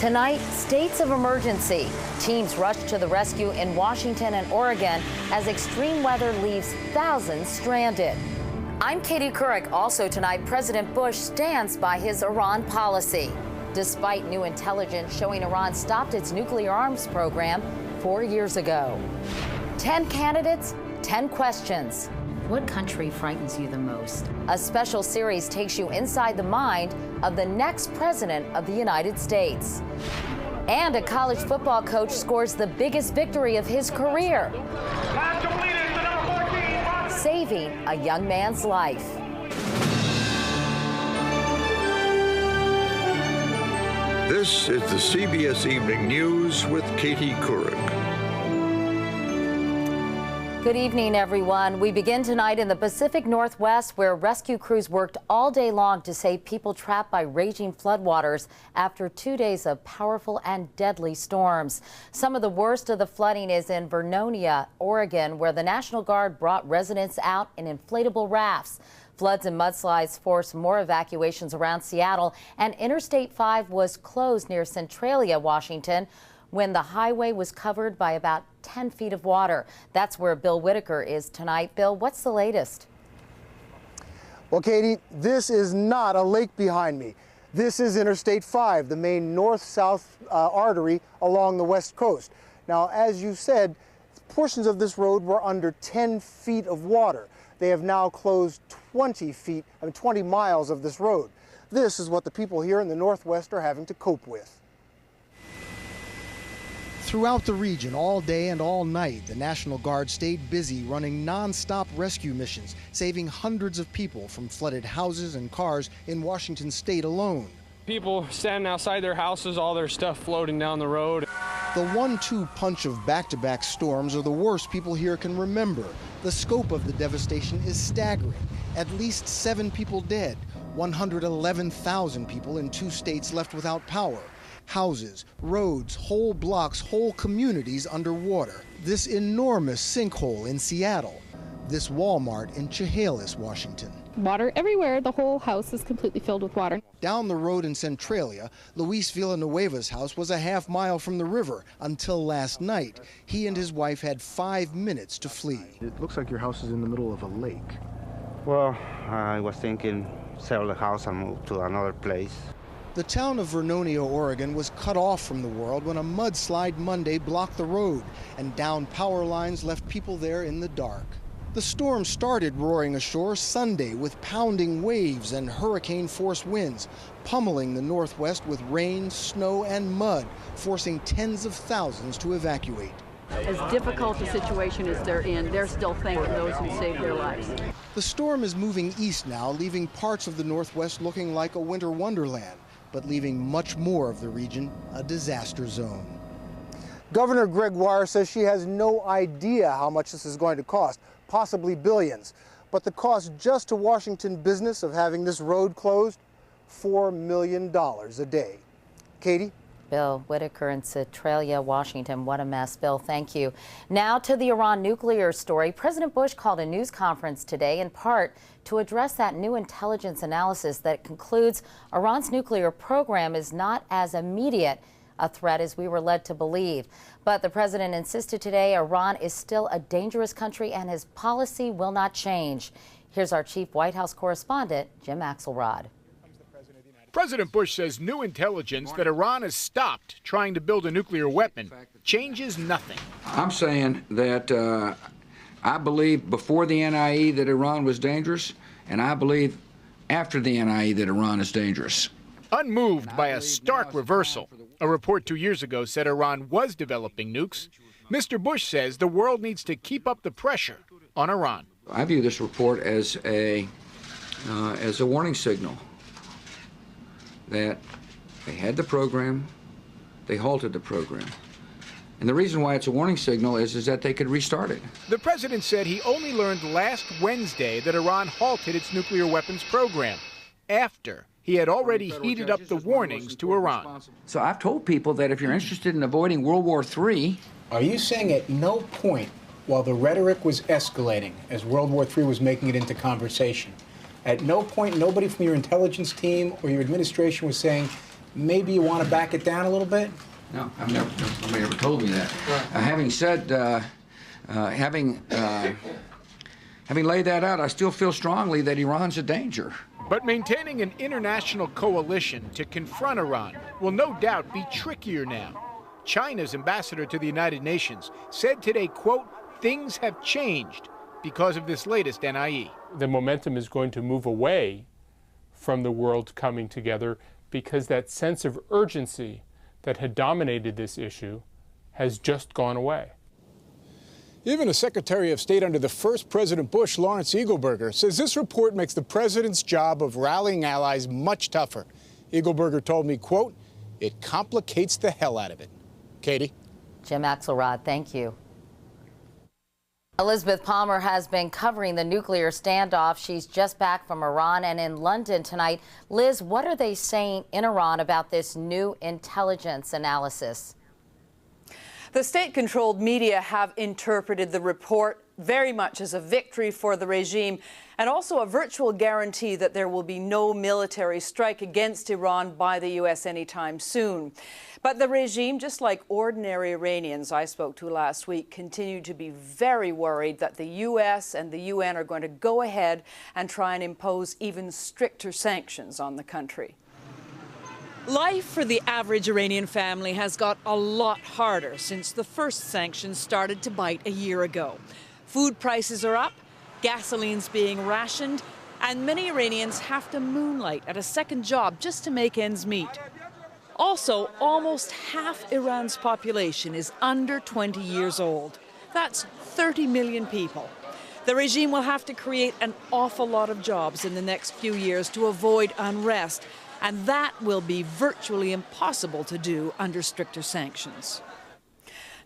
Tonight, states of emergency. Teams rush to the rescue in Washington and Oregon as extreme weather leaves thousands stranded. I'm Katie Couric. Also tonight, President Bush stands by his Iran policy, despite new intelligence showing Iran stopped its nuclear arms program 4 years ago. 10 candidates, 10 questions. What country frightens you the most? A special series takes you inside the mind of the next president of the United States. And a college football coach scores the biggest victory of his career, saving a young man's life. This is the CBS Evening News with Katie Couric. Good evening, everyone. We begin tonight in the Pacific Northwest, where rescue crews worked all day long to save people trapped by raging floodwaters after 2 days of powerful and deadly storms. Some of the worst of the flooding is in Vernonia, Oregon, where the National Guard brought residents out in inflatable rafts. Floods and mudslides forced more evacuations around Seattle, and Interstate 5 was closed near Centralia, Washington, when the highway was covered by about 10 feet of water. That's where Bill Whitaker is tonight. Bill, what's the latest? Well, Katie, this is not a lake behind me. This is Interstate 5, the main north-south artery along the west coast. Now, as you said, portions of this road were under 10 feet of water. They have now closed 20 miles of this road. This is what the people here in the Northwest are having to cope with. Throughout the region, all day and all night, the National Guard stayed busy running non-stop rescue missions, saving hundreds of people from flooded houses and cars in Washington state alone. People standing outside their houses, all their stuff floating down the road. The 1-2 punch of back-to-back storms are the worst people here can remember. The scope of the devastation is staggering. At least 7 people dead, 111,000 people in 2 states left without power. Houses, roads, whole blocks, whole communities underwater. This enormous sinkhole in Seattle. This Walmart in Chehalis, Washington. Water everywhere. The whole house is completely filled with water. Down the road in Centralia, Luis Villanueva's house was a half mile from the river until last night. He and his wife had 5 minutes to flee. It looks like your house is in the middle of a lake. Well, I was thinking sell the house and move to another place. The town of Vernonia, Oregon was cut off from the world when a mudslide Monday blocked the road, and downed power lines left people there in the dark. The storm started roaring ashore Sunday with pounding waves and hurricane-force winds, pummeling the Northwest with rain, snow, and mud, forcing tens of thousands to evacuate. As difficult a situation as they're in, they're still thanking those who saved their lives. The storm is moving east now, leaving parts of the Northwest looking like a winter wonderland, but leaving much more of the region a disaster zone. Governor Gregoire says she has no idea how much this is going to cost, possibly billions. But the cost just to Washington business of having this road closed, $4 million a day. Katie? Bill Whitaker in Centralia, Washington. What a mess. Bill, thank you. Now to the Iran nuclear story. President Bush called a news conference today in part to address that new intelligence analysis that concludes Iran's nuclear program is not as immediate a threat as we were led to believe. But the president insisted today Iran is still a dangerous country and his policy will not change. Here's our chief White House correspondent, Jim Axelrod. President Bush says new intelligence that Iran has stopped trying to build a nuclear weapon changes nothing. I'm saying that I believe before the NIE that Iran was dangerous, and I believe after the NIE that Iran is dangerous. Unmoved by a stark reversal, a report 2 years ago said Iran was developing nukes. Mr. Bush says the world needs to keep up the pressure on Iran. I view this report as a warning signal that they had the program, they halted the program. And the reason why it's a warning signal is that they could restart it. The president said he only learned last Wednesday that Iran halted its nuclear weapons program after he had already heated up the warnings to Iran. So I've told people that if you're interested in avoiding World War III... Are you saying at no point while the rhetoric was escalating, as World War III was making it into conversation, at no point nobody from your intelligence team or your administration was saying maybe you want to back it down a little bit? No, nobody ever told me that. Having said, having laid that out, I still feel strongly that Iran's a danger. But maintaining an international coalition to confront Iran will no doubt be trickier now. China's ambassador to the United Nations said today, quote, "Things have changed because of this latest NIE." The momentum is going to move away from the world coming together because that sense of urgency that had dominated this issue has just gone away. Even a Secretary of State under the first President Bush, Lawrence Eagleburger, says this report makes the president's job of rallying allies much tougher. Eagleburger told me, quote, "It complicates the hell out of it." Katie? Jim Axelrod, thank you. Elizabeth Palmer has been covering the nuclear standoff. She's just back from Iran and in London tonight. Liz, what are they saying in Iran about this new intelligence analysis? The state-controlled media have interpreted the report very much as a victory for the regime and also a virtual guarantee that there will be no military strike against Iran by the U.S. anytime soon. But the regime, just like ordinary Iranians I spoke to last week, continue to be very worried that the U.S. and the UN are going to go ahead and try and impose even stricter sanctions on the country. Life for the average Iranian family has got a lot harder since the first sanctions started to bite a year ago. Food prices are up, gasoline's being rationed, and many Iranians have to moonlight at a second job just to make ends meet. Also, almost half Iran's population is under 20 years old. That's 30 million people. The regime will have to create an awful lot of jobs in the next few years to avoid unrest, and that will be virtually impossible to do under stricter sanctions.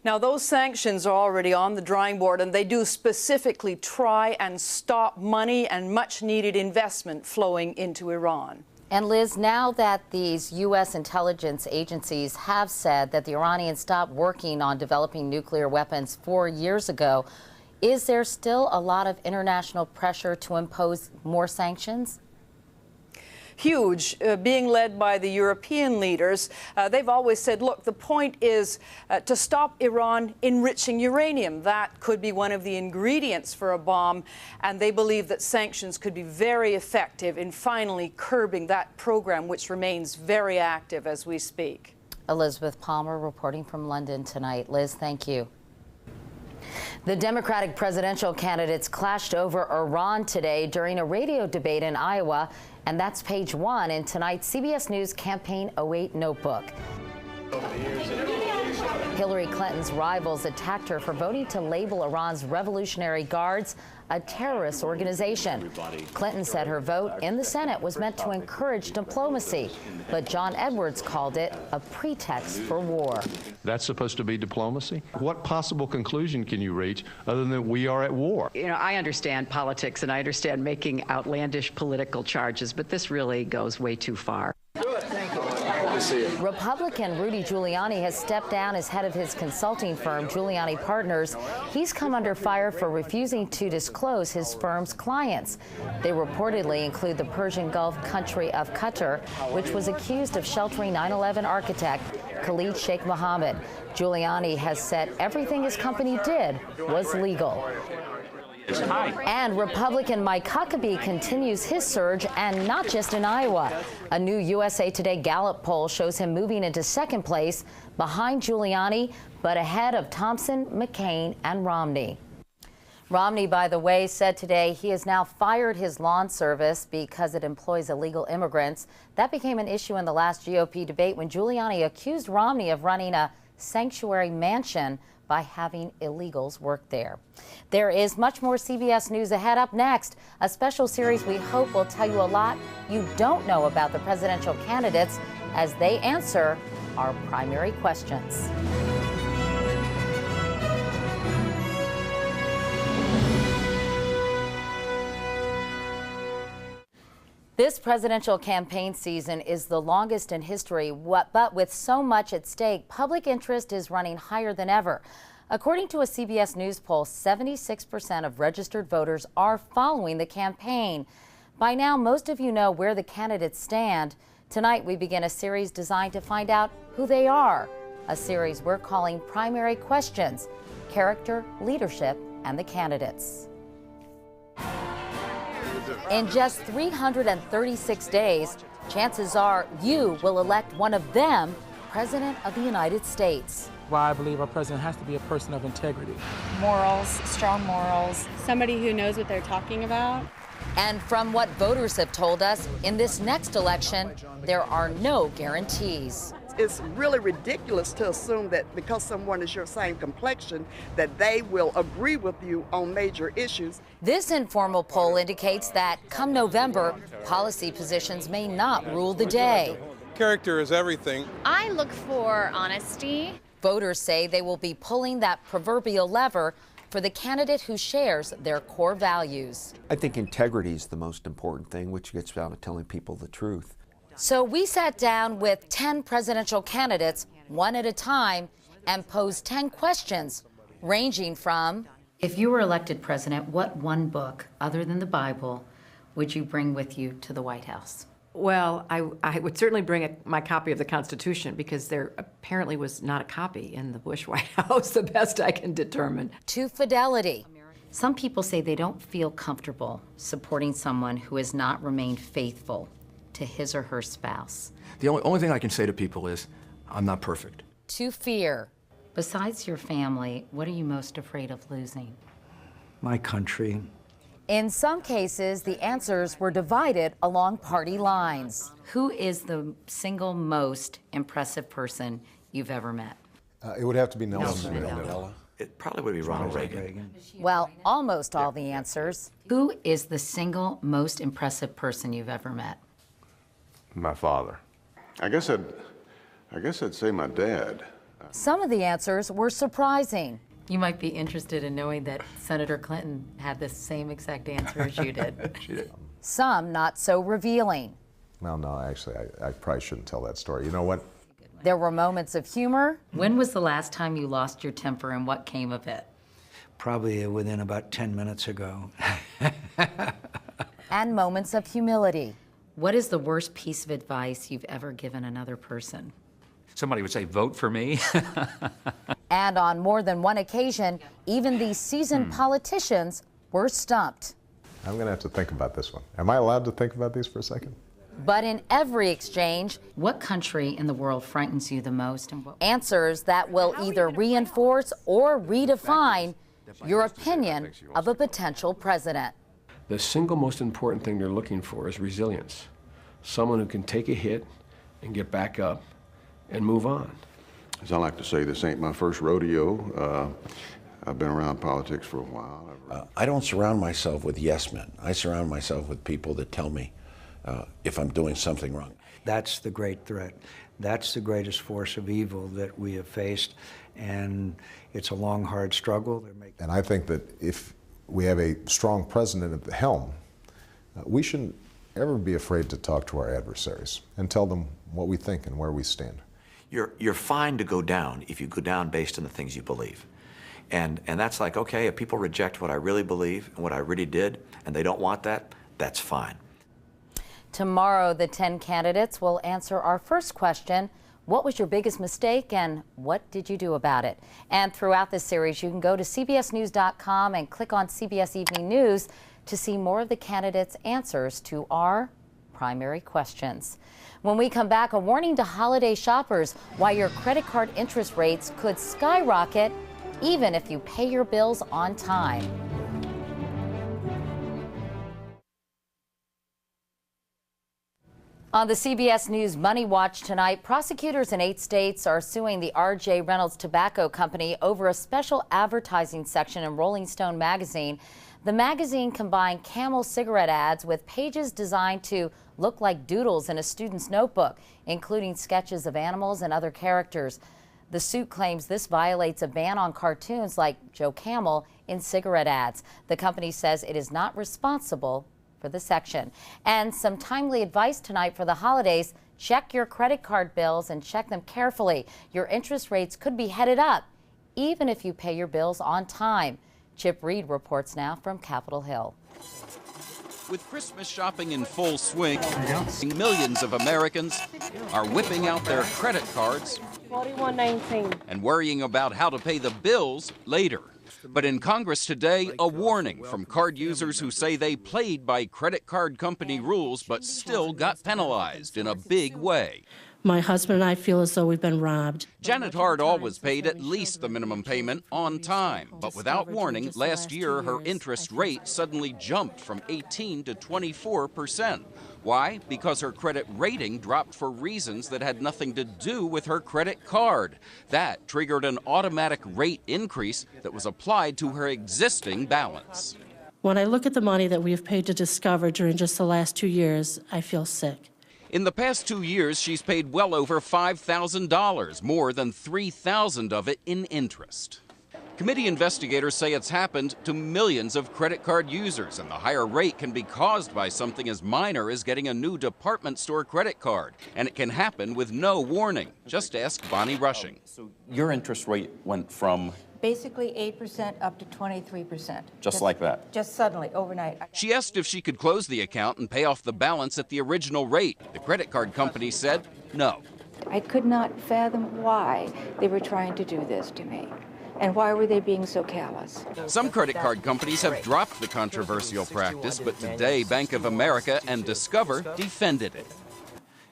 Now, those sanctions are already on the drawing board, and they do specifically try and stop money and much-needed investment flowing into Iran. And Liz, now that these U.S. intelligence agencies have said that the Iranians stopped working on developing nuclear weapons 4 years ago, is there still a lot of international pressure to impose more sanctions? Huge, being led by the European leaders. They've always said, look, the point is to stop Iran enriching uranium. That could be one of the ingredients for a bomb, and they believe that sanctions could be very effective in finally curbing that program, which remains very active as we speak. Elizabeth Palmer reporting from London tonight. Liz, thank you. The Democratic presidential candidates clashed over Iran today during a radio debate in Iowa, and that's page 1 in tonight's CBS News Campaign 08 notebook. Hillary Clinton's rivals attacked her for voting to label Iran's Revolutionary Guards a terrorist organization. Clinton said her vote in the Senate was meant to encourage diplomacy, but John Edwards called it a pretext for war. That's supposed to be diplomacy? What possible conclusion can you reach other than that we are at war? You know, I understand politics and I understand making outlandish political charges, but this really goes way too far. Republican Rudy Giuliani has stepped down as head of his consulting firm, Giuliani Partners. He's come under fire for refusing to disclose his firm's clients. They reportedly include the Persian Gulf country of Qatar, which was accused of sheltering 9/11 architect Khalid Sheikh Mohammed. Giuliani has said everything his company did was legal. And Republican Mike Huckabee continues his surge, and not just in Iowa. A new USA Today Gallup poll shows him moving into second place behind Giuliani, but ahead of Thompson, McCain, and Romney. Romney, by the way, said today he has now fired his lawn service because it employs illegal immigrants. That became an issue in the last GOP debate when Giuliani accused Romney of running a sanctuary mansion by having illegals work there. There is much more CBS News ahead. Up next, a special series we hope will tell you a lot you don't know about the presidential candidates as they answer our primary questions. This presidential campaign season is the longest in history, but with so much at stake, public interest is running higher than ever. According to a CBS News poll, 76% of registered voters are following the campaign. By now, most of you know where the candidates stand. Tonight, we begin a series designed to find out who they are, a series we're calling Primary Questions: Character, Leadership, and the Candidates. In just 336 days, chances are you will elect one of them President of the United States. Why I believe our president has to be a person of integrity. Morals, strong morals, somebody who knows what they're talking about. And from what voters have told us, in this next election, there are no guarantees. It's really ridiculous to assume that because someone is your same complexion, that they will agree with you on major issues. This informal poll indicates that come November, policy positions may not rule the day. Character is everything. I look for honesty. Voters say they will be pulling that proverbial lever for the candidate who shares their core values. I think integrity is the most important thing, which gets down to telling people the truth. So we sat down with 10 presidential candidates, one at a time, and posed 10 questions, ranging from, if you were elected president, what one book, other than the Bible, would you bring with you to the White House? Well, I would certainly bring my copy of the Constitution, because there apparently was not a copy in the Bush White House, the best I can determine. To fidelity. Some people say they don't feel comfortable supporting someone who has not remained faithful to his or her spouse. The only thing I can say to people is, I'm not perfect. To fear. Besides your family, what are you most afraid of losing? My country. In some cases, the answers were divided along party lines. Who is the single most impressive person you've ever met? It would have to be Nelson Mandela. It probably would be Ronald Reagan. Well, almost all the answers. Who is the single most impressive person you've ever met? My father. I guess I'd say my dad. Some of the answers were surprising. You might be interested in knowing that Senator Clinton had the same exact answer as you did. She did. Some not so revealing. Well, no, actually, I probably shouldn't tell that story. You know what? There were moments of humor. When was the last time you lost your temper and what came of it? Probably within about 10 minutes ago. And moments of humility. What is the worst piece of advice you've ever given another person? Somebody would say, vote for me. And on more than one occasion, even these seasoned politicians were stumped. I'm going to have to think about this one. Am I allowed to think about these for a second? But in every exchange, what country in the world frightens you the most? And answers that will either reinforce or redefine your opinion of a potential president. The single most important thing they're looking for is resilience. Someone who can take a hit and get back up and move on. As I like to say, this ain't my first rodeo. I've been around politics for a while. I don't surround myself with yes men. I surround myself with people that tell me if I'm doing something wrong. That's the great threat. That's the greatest force of evil that we have faced, and it's a long, hard struggle. And I think that if we have a strong president at the helm, we shouldn't ever be afraid to talk to our adversaries and tell them what we think and where we stand. You're fine to go down if you go down based on the things you believe. And that's like, okay, if people reject what I really believe and what I really did, and they don't want that, that's fine. Tomorrow, the 10 candidates will answer our first question: what was your biggest mistake and what did you do about it? And throughout this series, you can go to cbsnews.com and click on CBS Evening News to see more of the candidates' answers to our primary questions. When we come back, a warning to holiday shoppers why your credit card interest rates could skyrocket even if you pay your bills on time. On the CBS News Money Watch tonight, prosecutors in 8 states are suing the R.J. Reynolds Tobacco Company over a special advertising section in Rolling Stone magazine. The magazine combined Camel cigarette ads with pages designed to look like doodles in a student's notebook, including sketches of animals and other characters. The suit claims this violates a ban on cartoons like Joe Camel in cigarette ads. The company says it is not responsible for the section. And some timely advice tonight for the holidays: check your credit card bills and check them carefully. Your interest rates could be headed up, even if you pay your bills on time. Chip Reed reports now from Capitol Hill. With Christmas shopping in full swing, millions of Americans are whipping out their credit cards $41.19 and worrying about how to pay the bills later. But in Congress today, a warning from card users who say they played by credit card company rules but still got penalized in a big way. My husband and I feel as though we've been robbed. Janet Hart always paid at least the minimum payment on time, but without warning, last year her interest rate suddenly jumped from 18 to 24%. Why? Because her credit rating dropped for reasons that had nothing to do with her credit card. That triggered an automatic rate increase that was applied to her existing balance. When I look at the money that we have paid to Discover during just the last 2 years, I feel sick. In the past 2 years, she's paid well over $5,000, more than $3,000 of it in interest. Committee investigators say it's happened to millions of credit card users, and the higher rate can be caused by something as minor as getting a new department store credit card, and it can happen with no warning. Just ask Bonnie Rushing. So your interest rate went from basically 8% up to 23%. Just like that? Just suddenly, overnight. She asked if she could close the account and pay off the balance at the original rate. The credit card company said no. I could not fathom why they were trying to do this to me. And why were they being so callous? Some credit card companies have dropped the controversial practice, but today Bank of America and Discover defended it.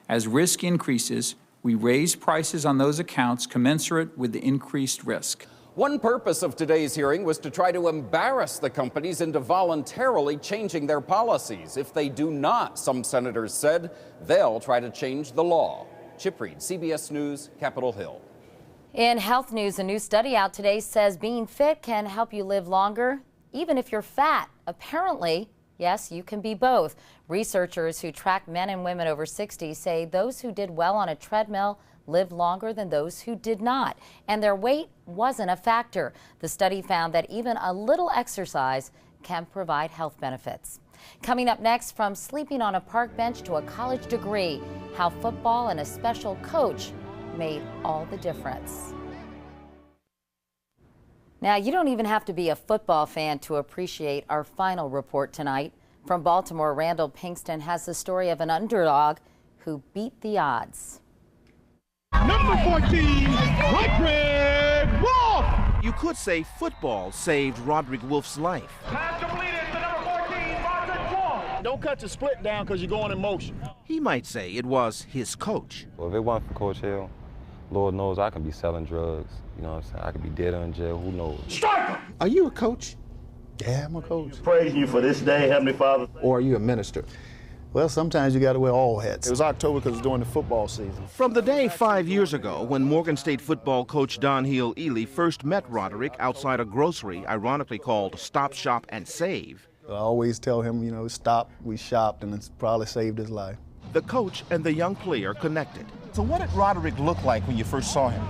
As risk increases, we raise prices on those accounts commensurate with the increased risk. One purpose of today's hearing was to try to embarrass the companies into voluntarily changing their policies. If they do not, some senators said, they'll try to change the law. Chip Reed, CBS News, Capitol Hill. In health news, a new study out today says being fit can help you live longer, even if you're fat. Apparently, yes, you can be both. Researchers who track men and women over 60 say those who did well on a treadmill lived longer than those who did not, and their weight wasn't a factor. The study found that even a little exercise can provide health benefits. Coming up next, from sleeping on a park bench to a college degree, how football and a special coach made all the difference. Now, you don't even have to be a football fan to appreciate our final report tonight. From Baltimore, Randall Pinkston has the story of an underdog who beat the odds. Number 14, Roderick Wolf! You could say football saved Roderick Wolf's life. Pass completed to number 14, Roderick Wolf. Don't cut your split down because you're going in motion. He might say it was his coach. Well, if it wasn't for Coach Hill, Lord knows I can be selling drugs. You know what I'm saying? I could be dead or in jail. Who knows? Strike him! Are you a coach? Yeah, I'm a coach. Praising you for this day, Heavenly Father. Or are you a minister? Well, sometimes you got to wear all hats. It was October because it's during the football season. From the day 5 years ago when Morgan State football coach Don Hill Ely first met Roderick outside a grocery ironically called Stop, Shop, and Save. I always tell him, you know, stop, we shopped, and it's probably saved his life. The coach and the young player connected. So what did Roderick look like when you first saw him?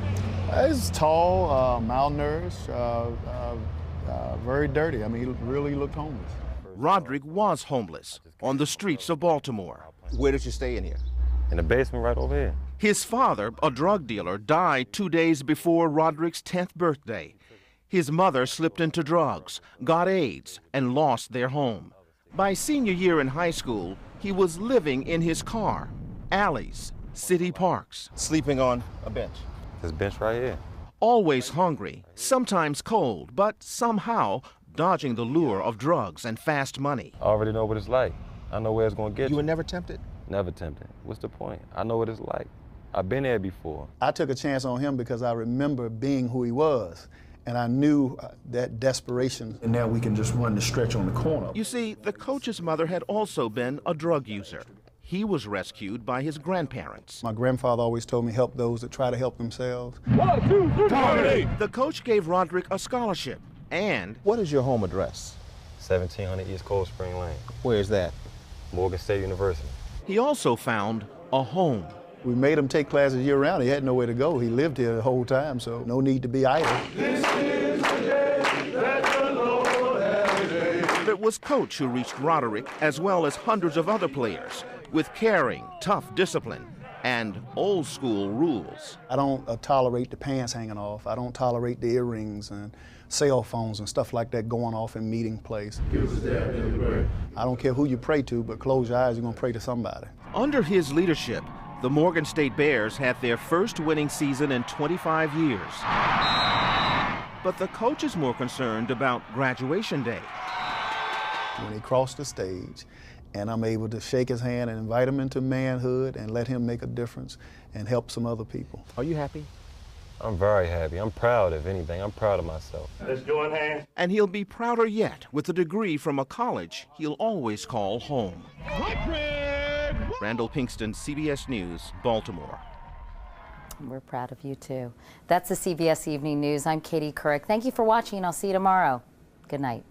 He's tall, malnourished, very dirty. I mean, he really looked homeless. Roderick was homeless on the streets of Baltimore. Where did you stay in here? In the basement right over here. His father, a drug dealer, died 2 days before Roderick's 10th birthday. His mother slipped into drugs, got AIDS, and lost their home. By senior year in high school, he was living in his car, alleys, city parks. Sleeping on a bench. This bench right here. Always hungry, sometimes cold, but somehow dodging the lure of drugs and fast money. I already know what it's like. I know where it's going to get you. You were never tempted? Never tempted. What's the point? I know what it's like. I've been there before. I took a chance on him because I remember being who he was, and I knew that desperation. And now we can just run the stretch on the corner. You see, the coach's mother had also been a drug user. He was rescued by his grandparents. My grandfather always told me help those that try to help themselves. 1, 2, 3, the coach gave Roderick a scholarship. And what is your home address? 1700 East Cold Spring Lane. Where is that? Morgan State University. He also found a home. We made him take classes year-round. He had nowhere to go. He lived here the whole time, so no need to be idle. This is the day that the Lord has made. It was Coach who reached Roderick, as well as hundreds of other players, with caring, tough discipline and old school rules. I don't tolerate the pants hanging off. I don't tolerate the earrings and cell phones and stuff like that going off in meeting place. I don't care who you pray to, but close your eyes, you're gonna pray to somebody. Under his leadership, the Morgan State Bears had their first winning season in 25 years. But the coach is more concerned about graduation day. When he crossed the stage, and I'm able to shake his hand and invite him into manhood and let him make a difference and help some other people. Are you happy? I'm very happy. I'm proud, if anything. I'm proud of myself. Let's join hands. And he'll be prouder yet with a degree from a college he'll always call home. Randall Pinkston, CBS News, Baltimore. We're proud of you, too. That's the CBS Evening News. I'm Katie Couric. Thank you for watching. I'll see you tomorrow. Good night.